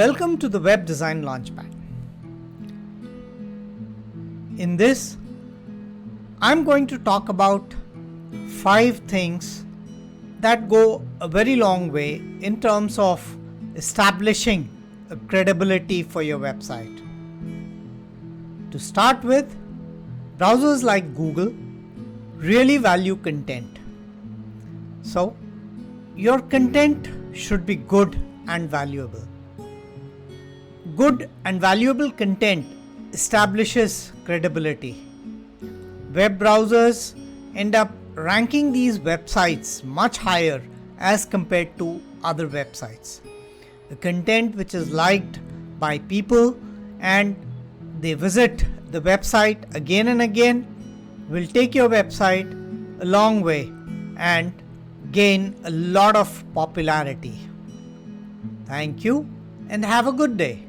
Welcome to the Web Design Launchpad. In this, I'm going to talk about 5 things that go a very long way in terms of establishing a credibility for your website. To start with, browsers like Google really value content. So, your content should be good and valuable. Good and valuable content establishes credibility. Web browsers end up ranking these websites much higher as compared to other websites. The content which is liked by people and they visit the website again and again will take your website a long way and gain a lot of popularity. Thank you and have a good day.